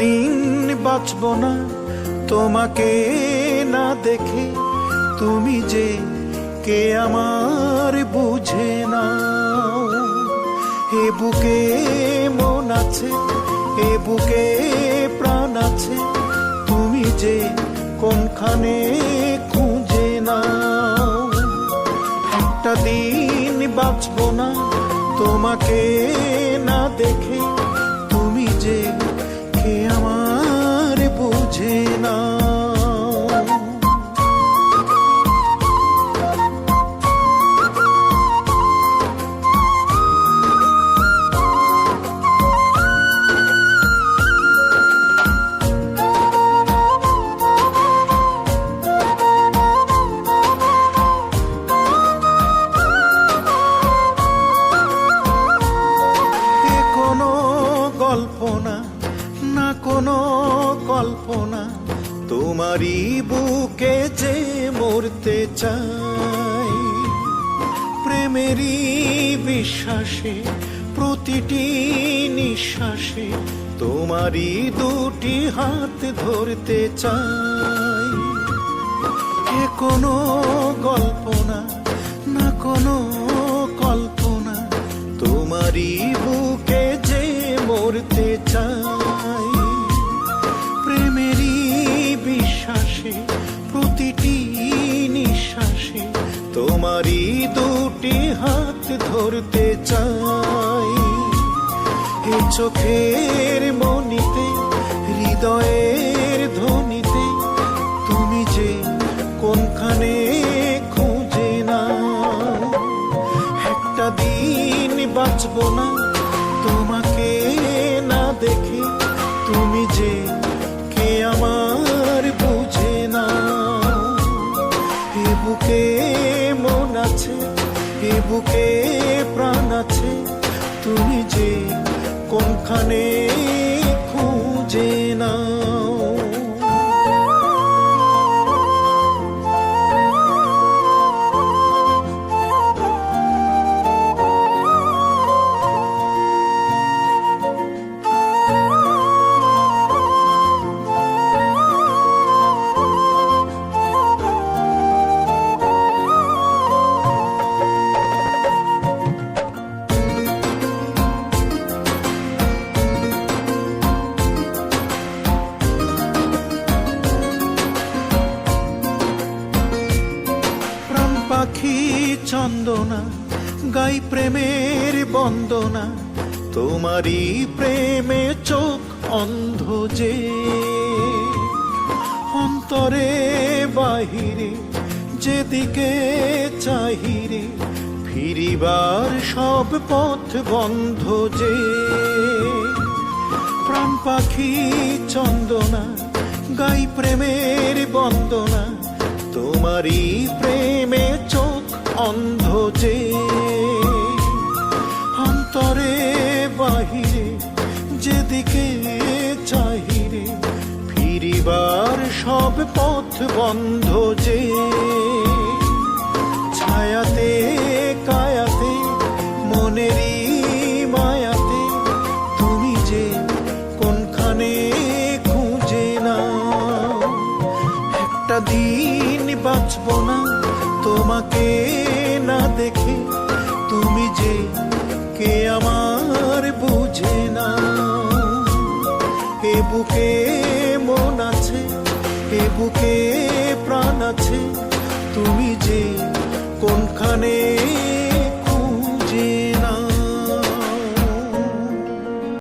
দিন বাঁচব না তোমাকে না দেখে, তুমি যে কে আমার বুঝে না। এ বুকে মন আছে, এ বুকে প্রাণ আছে, তুমি যে কোনখানে খুঁজে নাও। একটা দিন বাঁচব না তোমাকে না দেখে, তুমি যে কে আমার বুঝে না। কল্পনা না কোনো কল্পনা, তোমারই বুকে যে মরতে চাই। প্রেমেরই বিশ্বাসে প্রতিটি নিঃশ্বাসে তোমারই দুটি হাত ধরতে চাই। এ কোনো কল্পনা না কোনো কল্পনা, তোমারই বুকে যে মরতে চাই। প্রেমেরই বিশ্বাসে প্রতিটি নিঃশ্বাসে তোমারই দুটি হাত ধরতে চাই। এ চোখের মনিতে হৃদয়ের ধ্বনিতে, তুমি যে কোনখানে খুঁজে নাও। একটা দিন বাঁচব না তোমাকে না দেখে, তুমি যে কে আমার বুঝে না। এ বুকে মন আছে, এ বুকে প্রাণ আছে, তুমি যে কোনখানে খুঁজে নাও। পাখি চন্দনা গাই প্রেমের বন্দনা, তোমারই প্রেমে চোখ অন্ধ যে। অন্তরে বাহিরে যেদিকে চাহিরে, ফিরিবার সব পথ বন্ধ যে। প্রাণ পাখি চন্দনা গাই প্রেমের বন্দনা, তোমারই প্রেমে চোখ অন্ধ যে। অন্তরে বাহিরে যেদিকে চাহিরে, ফিরিবার সব পথ বন্ধ যে। ছায়াতে কায়াতে মনেরই মায়াতে, তুমি যে কোনখানে খুঁজে নাও। একটা দিন বাঁচব না তোমাকে না দেখে, তুমি যে কে আমার বুঝে না। এ বুকে মন আছে, এ বুকে প্রাণ আছে, তুমি যে কোনখানে